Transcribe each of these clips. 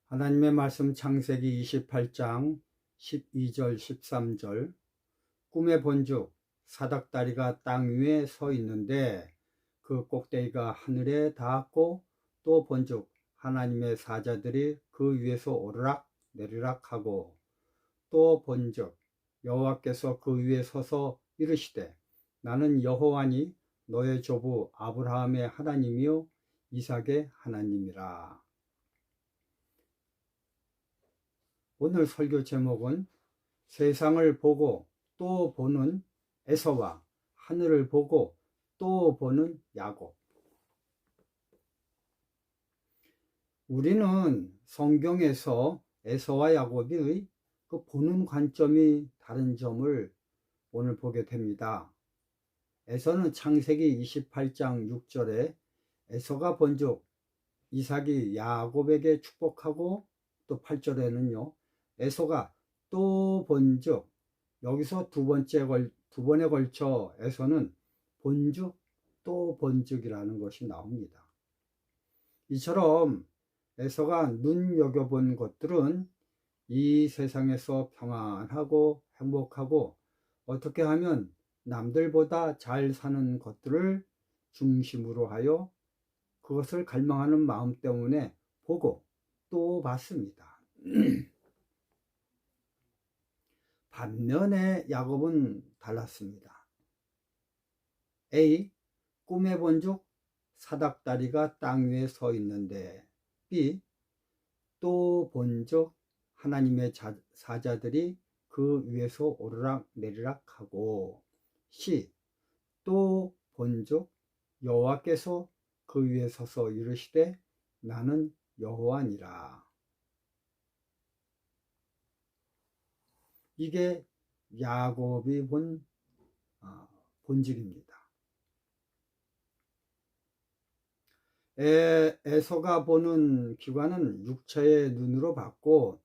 하나님의 말씀 창세기 28장 12절 13절. 꿈에 본즉 사닥다리가 땅 위에 서 있는데 그 꼭대기가 하늘에 닿았고, 또 본즉 하나님의 사자들이 그 위에서 오르락 내리락 하고, 또 본즉 여호와께서 그 위에 서서 이르시되 나는 여호와니 너의 조부 아브라함의 하나님이요 이삭의 하나님이라. 오늘 설교 제목은 세상을 보고 또 보는 에서와 하늘을 보고 또 보는 야곱. 우리는 성경에서 에서와 야곱의 그 보는 관점이 다른 점을 오늘 보게 됩니다. 에서는 창세기 28장 6절에 에서가 본즉 이삭이 야곱에게 축복하고, 또 8절에는요 에서가 또 본즉, 여기서 두 번에 걸쳐 에서는 본즉 또 본즉이라는 것이 나옵니다. 이처럼 에서가 눈여겨본 것들은 이 세상에서 평안하고 행복하고 어떻게 하면 남들보다 잘 사는 것들을 중심으로 하여 그것을 갈망하는 마음 때문에 보고 또 봤습니다. 반면에 야곱은 달랐습니다. A. 꿈에 본즉 사닥다리가 땅 위에 서 있는데, B. 또 본즉 하나님의 사자들이 그 위에서 오르락 내리락 하고, C. 또 본즉 여호와께서 그 위에 서서 이르시되 나는 여호와니라. 이게 야곱이 본 본질입니다. 에서가 보는 기관은 육체의 눈으로 봤고,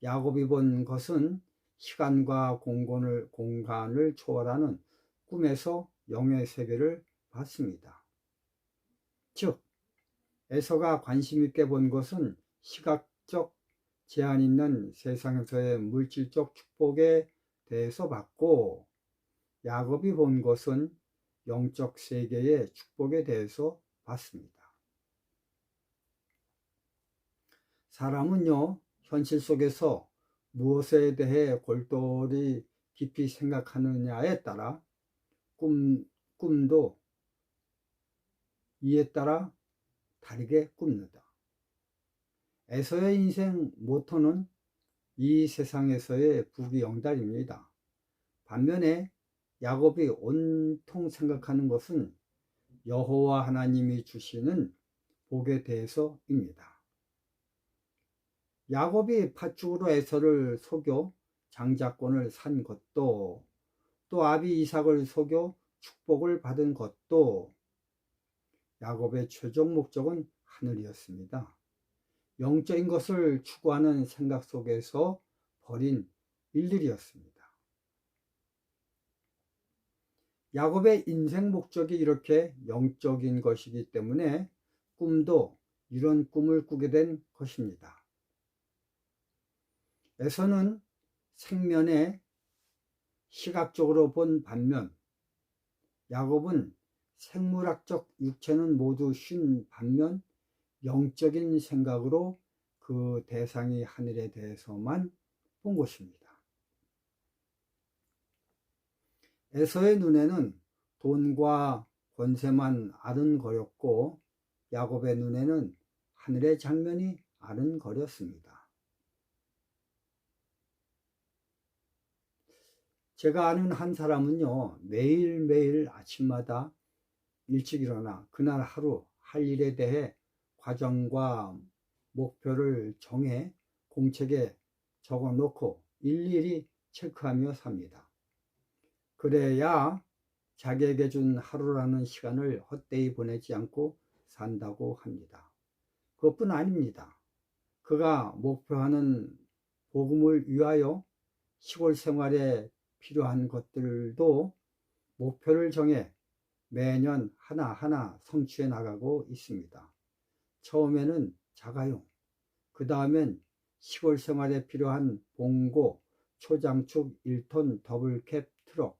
야곱이 본 것은 시간과 공간을 초월하는 꿈에서 영의 세계를 봤습니다. 즉, 에서가 관심 있게 본 것은 시각적 제한 있는 세상에서의 물질적 축복에 대해서 봤고, 야곱이 본 것은 영적 세계의 축복에 대해서 봤습니다. 사람은요, 현실 속에서 무엇에 대해 골똘히 깊이 생각하느냐에 따라 꿈도 이에 따라 다르게 꿉니다. 에서의 인생 모토는 이 세상에서의 부귀영달입니다. 반면에 야곱이 온통 생각하는 것은 여호와 하나님이 주시는 복에 대해서입니다. 야곱이 팥죽으로 에서를 속여 장자권을 산 것도, 또 아비 이삭을 속여 축복을 받은 것도, 야곱의 최종 목적은 하늘이었습니다. 영적인 것을 추구하는 생각 속에서 벌인 일들이었습니다. 야곱의 인생 목적이 이렇게 영적인 것이기 때문에 꿈도 이런 꿈을 꾸게 된 것입니다. 에서는 생면에 시각적으로 본 반면, 야곱은 생물학적 육체는 모두 쉰 반면 영적인 생각으로 그 대상이 하늘에 대해서만 본 것입니다. 에서의 눈에는 돈과 권세만 아른거렸고, 야곱의 눈에는 하늘의 장면이 아른거렸습니다. 제가 아는 한 사람은요, 매일매일 아침마다 일찍 일어나 그날 하루 할 일에 대해 과정과 목표를 정해 공책에 적어 놓고 일일이 체크하며 삽니다. 그래야 자기에게 준 하루라는 시간을 헛되이 보내지 않고 산다고 합니다. 그것뿐 아닙니다. 그가 목표하는 복음을 위하여 시골 생활에 필요한 것들도 목표를 정해 매년 하나하나 성취해 나가고 있습니다. 처음에는 작아요. 그 다음엔 시골 생활에 필요한 봉고, 초장축 1톤 더블캡 트럭,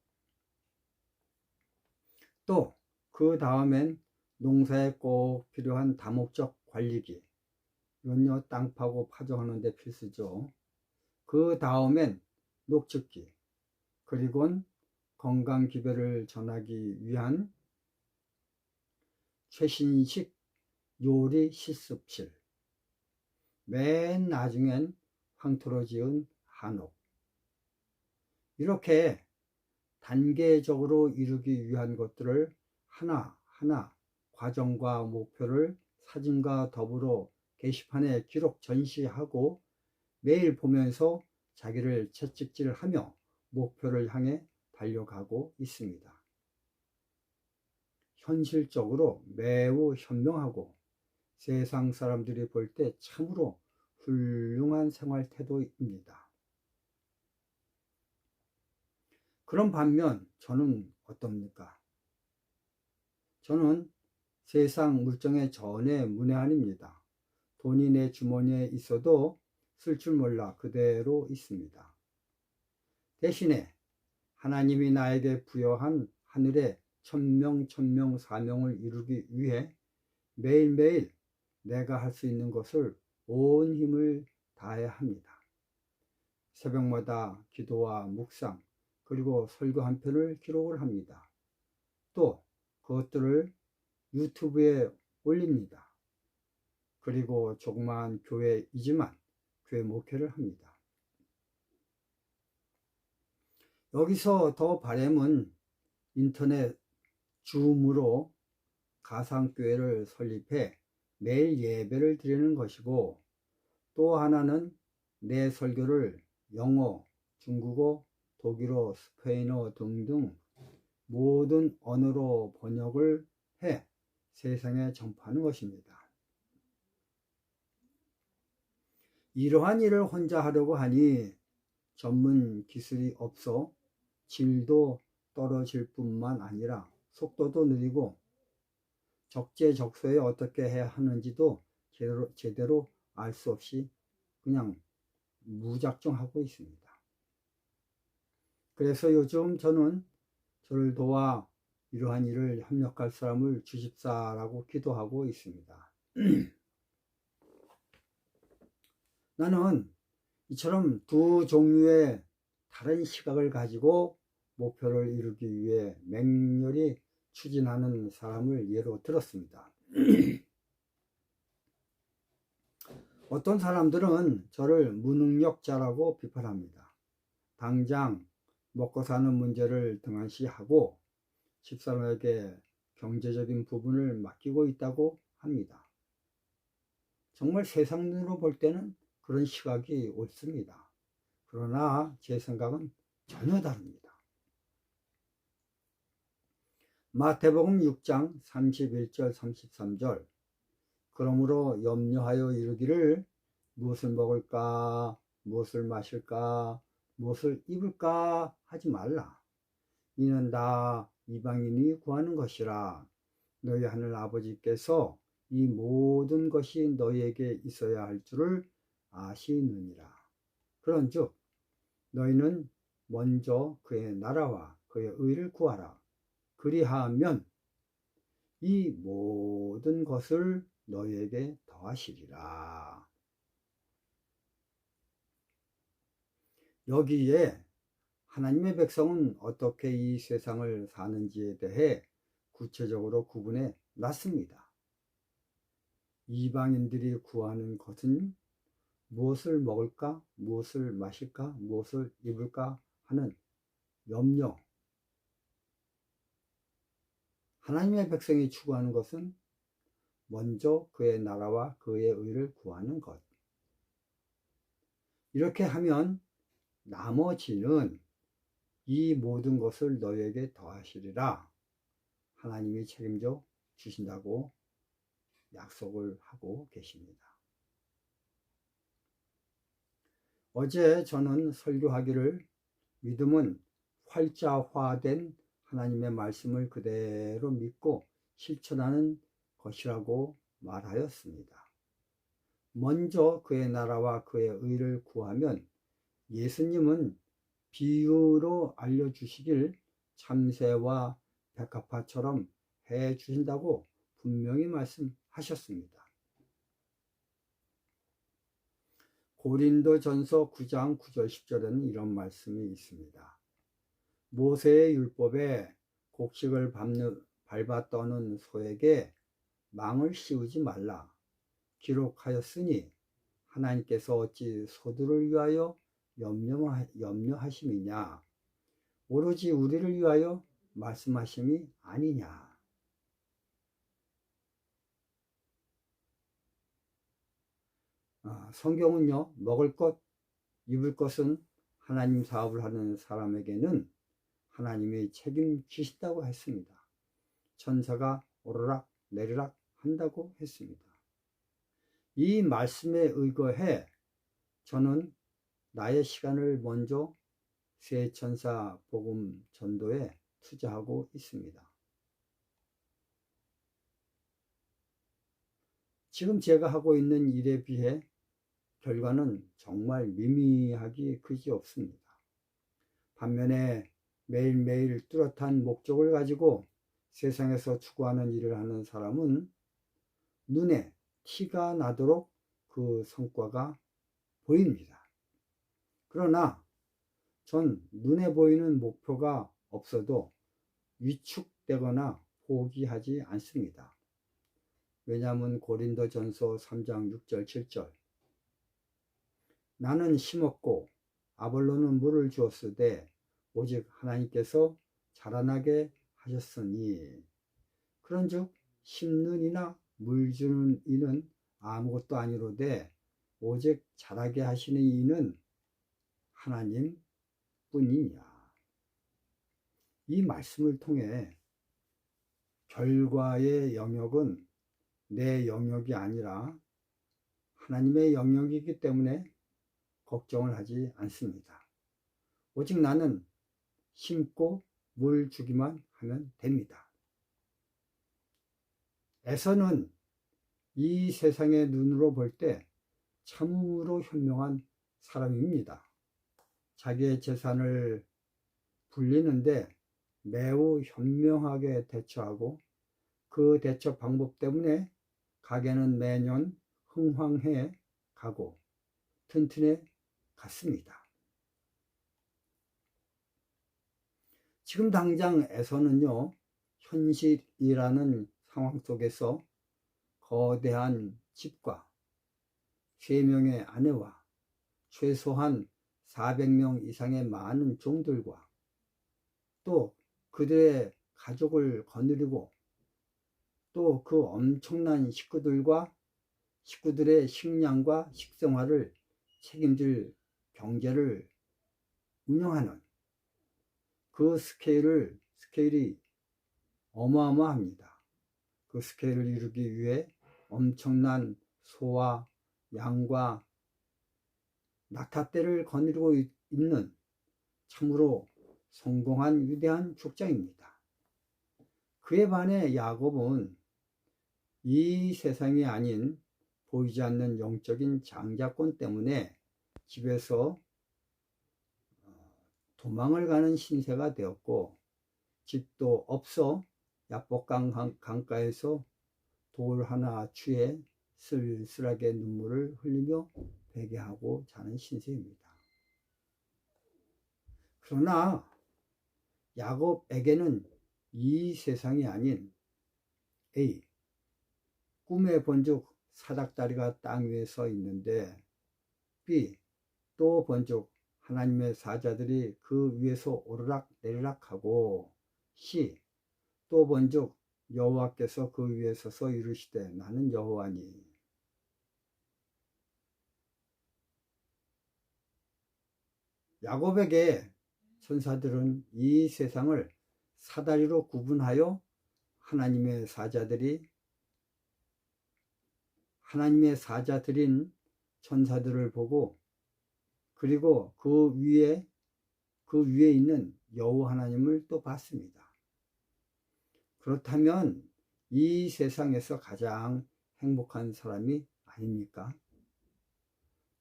또 그 다음엔 농사에 꼭 필요한 다목적 관리기, 이건요 땅 파고 파종하는 데 필수죠. 그 다음엔 녹즙기, 그리고는 건강기별을 전하기 위한 최신식 요리 실습실, 맨 나중엔 황토로 지은 한옥, 이렇게 단계적으로 이루기 위한 것들을 하나하나 과정과 목표를 사진과 더불어 게시판에 기록 전시하고 매일 보면서 자기를 채찍질하며 목표를 향해 달려가고 있습니다. 현실적으로 매우 현명하고 세상 사람들이 볼 때 참으로 훌륭한 생활 태도입니다. 그런 반면 저는 어떻습니까? 저는 세상 물정에 전혀 문외한입니다. 돈이 내 주머니에 있어도 쓸 줄 몰라 그대로 있습니다. 대신에 하나님이 나에게 부여한 하늘의 천명 사명을 이루기 위해 매일매일 내가 할 수 있는 것을 온 힘을 다해야 합니다. 새벽마다 기도와 묵상, 그리고 설교 한 편을 기록을 합니다. 또 그것들을 유튜브에 올립니다. 그리고 조그마한 교회이지만 교회 목회를 합니다. 여기서 더 바람은 인터넷 줌으로 가상교회를 설립해 매일 예배를 드리는 것이고, 또 하나는 내 설교를 영어, 중국어, 독일어, 스페인어 등등 모든 언어로 번역을 해 세상에 전파하는 것입니다. 이러한 일을 혼자 하려고 하니 전문 기술이 없어 질도 떨어질 뿐만 아니라 속도도 느리고 적재적소에 어떻게 해야 하는지도 제대로 알 수 없이 그냥 무작정하고 있습니다. 그래서 요즘 저는 저를 도와 이러한 일을 협력할 사람을 주십사라고 기도하고 있습니다. 나는 이처럼 두 종류의 다른 시각을 가지고 목표를 이루기 위해 맹렬히 추진하는 사람을 예로 들었습니다. 어떤 사람들은 저를 무능력자라고 비판합니다. 당장 먹고 사는 문제를 등한시하고 집사람에게 경제적인 부분을 맡기고 있다고 합니다. 정말 세상 눈으로 볼 때는 그런 시각이 옳습니다. 그러나 제 생각은 전혀 다릅니다. 마태복음 6장 31절 33절, 그러므로 염려하여 이르기를 무엇을 먹을까, 무엇을 마실까, 무엇을 입을까 하지 말라. 이는 다 이방인이 구하는 것이라. 너희 하늘 아버지께서 이 모든 것이 너희에게 있어야 할 줄을 아시느니라. 그런즉 너희는 먼저 그의 나라와 그의 의를 구하라. 그리하면 이 모든 것을 너희에게 더하시리라. 여기에 하나님의 백성은 어떻게 이 세상을 사는지에 대해 구체적으로 구분해 놨습니다. 이방인들이 구하는 것은 무엇을 먹을까, 무엇을 마실까, 무엇을 입을까 하는 염려. 하나님의 백성이 추구하는 것은 먼저 그의 나라와 그의 의를 구하는 것. 이렇게 하면 나머지는 이 모든 것을 너희에게 더하시리라. 하나님이 책임져 주신다고 약속을 하고 계십니다. 어제 저는 설교하기를 믿음은 활자화된 하나님의 말씀을 그대로 믿고 실천하는 것이라고 말하였습니다. 먼저 그의 나라와 그의 의를 구하면 예수님은 비유로 알려주시길 참새와 백합화처럼 해 주신다고 분명히 말씀하셨습니다. 고린도전서 9장 9절 10절에는 이런 말씀이 있습니다. 모세의 율법에 곡식을 밟아 떠는 소에게 망을 씌우지 말라. 기록하였으니 하나님께서 어찌 소들을 위하여 염려하심이냐. 오로지 우리를 위하여 말씀하심이 아니냐. 성경은요, 먹을 것, 입을 것은 하나님 사업을 하는 사람에게는 하나님이 책임지신다고 했습니다. 천사가 오르락 내리락 한다고 했습니다. 이 말씀에 의거해 저는 나의 시간을 먼저 세천사 복음 전도에 투자하고 있습니다. 지금 제가 하고 있는 일에 비해 결과는 정말 미미하기 그지없습니다. 반면에 매일매일 뚜렷한 목적을 가지고 세상에서 추구하는 일을 하는 사람은 눈에 티가 나도록 그 성과가 보입니다. 그러나 전 눈에 보이는 목표가 없어도 위축되거나 포기하지 않습니다. 왜냐하면 고린도전서 3장 6절 7절 나는 심었고 아볼로는 물을 주었으되 오직 하나님께서 자라나게 하셨으니 그런즉 심는 이나 물 주는 이는 아무것도 아니로되 오직 자라게 하시는 이는 하나님 뿐이냐. 이 말씀을 통해 결과의 영역은 내 영역이 아니라 하나님의 영역이기 때문에 걱정을 하지 않습니다. 오직 나는 심고 물 주기만 하면 됩니다. 에서는 이 세상의 눈으로 볼 때 참으로 현명한 사람입니다. 자기의 재산을 불리는데 매우 현명하게 대처하고 그 대처 방법 때문에 가게는 매년 흥황해 가고 튼튼해 갔습니다. 지금 당장 에서는요, 현실이라는 상황 속에서 거대한 집과 3명의 아내와 최소한 400명 이상의 많은 종들과 또 그들의 가족을 거느리고 또 그 엄청난 식구들의 식량과 식생활을 책임질 경제를 운영하는 그 스케일이 어마어마합니다. 그 스케일을 이루기 위해 엄청난 소와 양과 낙타떼를 거느리고 있는 참으로 성공한 위대한 족장입니다. 그에 반해 야곱은 이 세상이 아닌 보이지 않는 영적인 장자권 때문에 집에서 도망을 가는 신세가 되었고 집도 없어 야복강 강가에서 돌 하나 취해 쓸쓸하게 눈물을 흘리며 베개하고 자는 신세입니다. 그러나 야곱에게는 이 세상이 아닌 A, 꿈에 본즉 사닥다리가 땅 위에 서 있는데 B, 또 본즉 하나님의 사자들이 그 위에서 오르락 내리락 하고 C, 또 본즉 여호와께서 그 위에 서서 이르시되 나는 여호와니. 야곱에게 천사들은 이 세상을 사다리로 구분하여 하나님의 사자들인 천사들을 보고 그리고 그 위에 있는 여호와 하나님을 또 봤습니다. 그렇다면 이 세상에서 가장 행복한 사람이 아닙니까?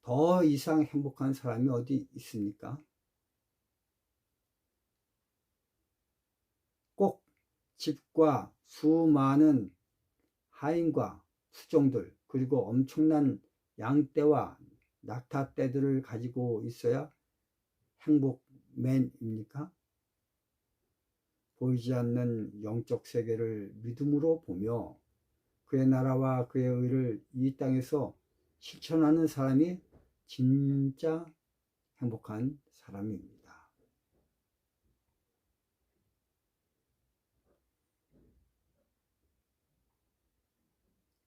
더 이상 행복한 사람이 어디 있습니까? 꼭 집과 수많은 하인과 수종들, 그리고 엄청난 양떼와 낙타떼들을 가지고 있어야 행복맨입니까? 보이지 않는 영적 세계를 믿음으로 보며 그의 나라와 그의 의를 이 땅에서 실천하는 사람이 진짜 행복한 사람입니다.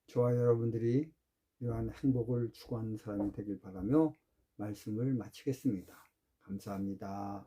저와 여러분들이 이러한 행복을 추구하는 사람이 되길 바라며 말씀을 마치겠습니다. 감사합니다.